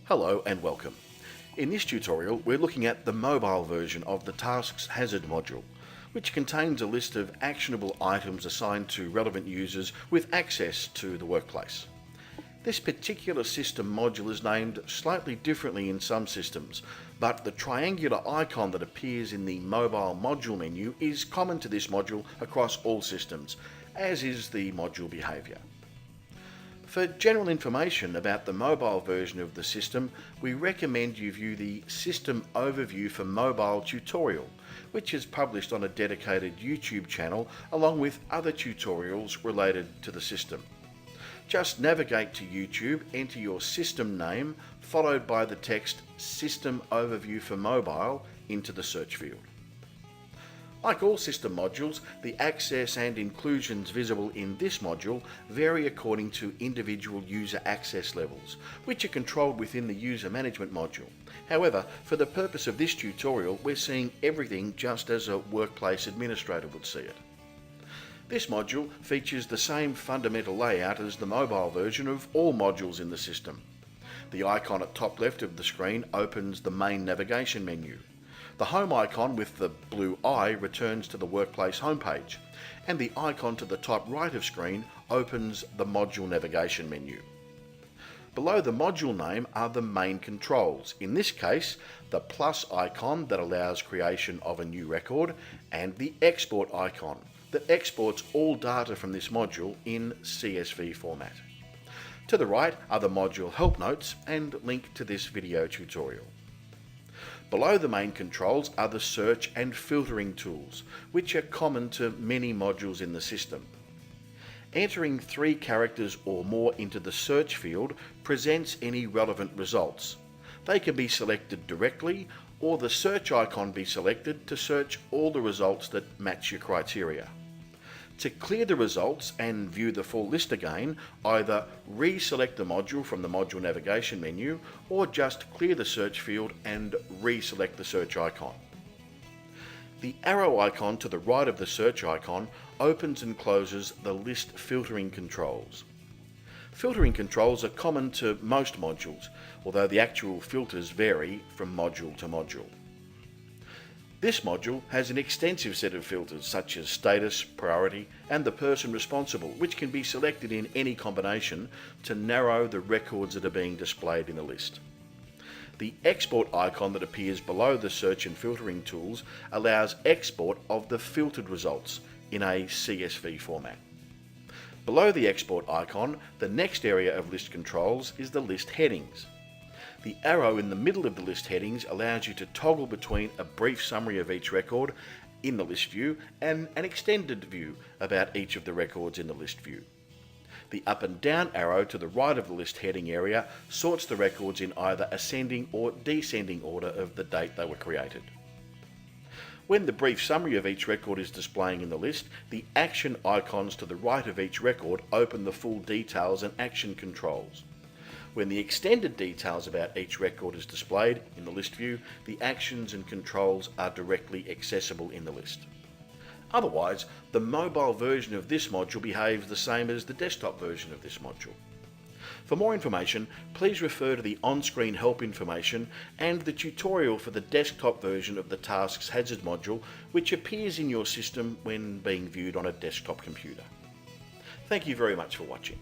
Hello and welcome. In this tutorial we're looking at the mobile version of the Tasks Hazard module, which contains a list of actionable items assigned to relevant users with access to the workplace. This particular system module is named slightly differently in some systems, but the triangular icon that appears in the mobile module menu is common to this module across all systems, as is the module behaviour. For general information about the mobile version of the system, we recommend you view the System Overview for Mobile tutorial, which is published on a dedicated YouTube channel along with other tutorials related to the system. Just navigate to YouTube, enter your system name, followed by the text System Overview for Mobile into the search field. Like all system modules, the access and inclusions visible in this module vary according to individual user access levels, which are controlled within the user management module. However, for the purpose of this tutorial, we're seeing everything just as a workplace administrator would see it. This module features the same fundamental layout as the mobile version of all modules in the system. The icon at top left of the screen opens the main navigation menu. The home icon with the blue eye returns to the workplace homepage, and the icon to the top right of screen opens the module navigation menu. Below the module name are the main controls, in this case the plus icon that allows creation of a new record, and the export icon that exports all data from this module in CSV format. To the right are the module help notes and link to this video tutorial. Below the main controls are the search and filtering tools, which are common to many modules in the system. Entering 3 characters or more into the search field presents any relevant results. They can be selected directly, or the search icon be selected to search all the results that match your criteria. To clear the results and view the full list again, either reselect the module from the module navigation menu or just clear the search field and reselect the search icon. The arrow icon to the right of the search icon opens and closes the list filtering controls. Filtering controls are common to most modules, although the actual filters vary from module to module. This module has an extensive set of filters such as status, priority, and the person responsible, which can be selected in any combination to narrow the records that are being displayed in the list. The export icon that appears below the search and filtering tools allows export of the filtered results in a CSV format. Below the export icon, the next area of list controls is the list headings. The arrow in the middle of the list headings allows you to toggle between a brief summary of each record in the list view and an extended view about each of the records in the list view. The up and down arrow to the right of the list heading area sorts the records in either ascending or descending order of the date they were created. When the brief summary of each record is displaying in the list, the action icons to the right of each record open the full details and action controls. When the extended details about each record is displayed in the list view, the actions and controls are directly accessible in the list. Otherwise, the mobile version of this module behaves the same as the desktop version of this module. For more information, please refer to the on-screen help information and the tutorial for the desktop version of the Tasks Hazard module, which appears in your system when being viewed on a desktop computer. Thank you very much for watching.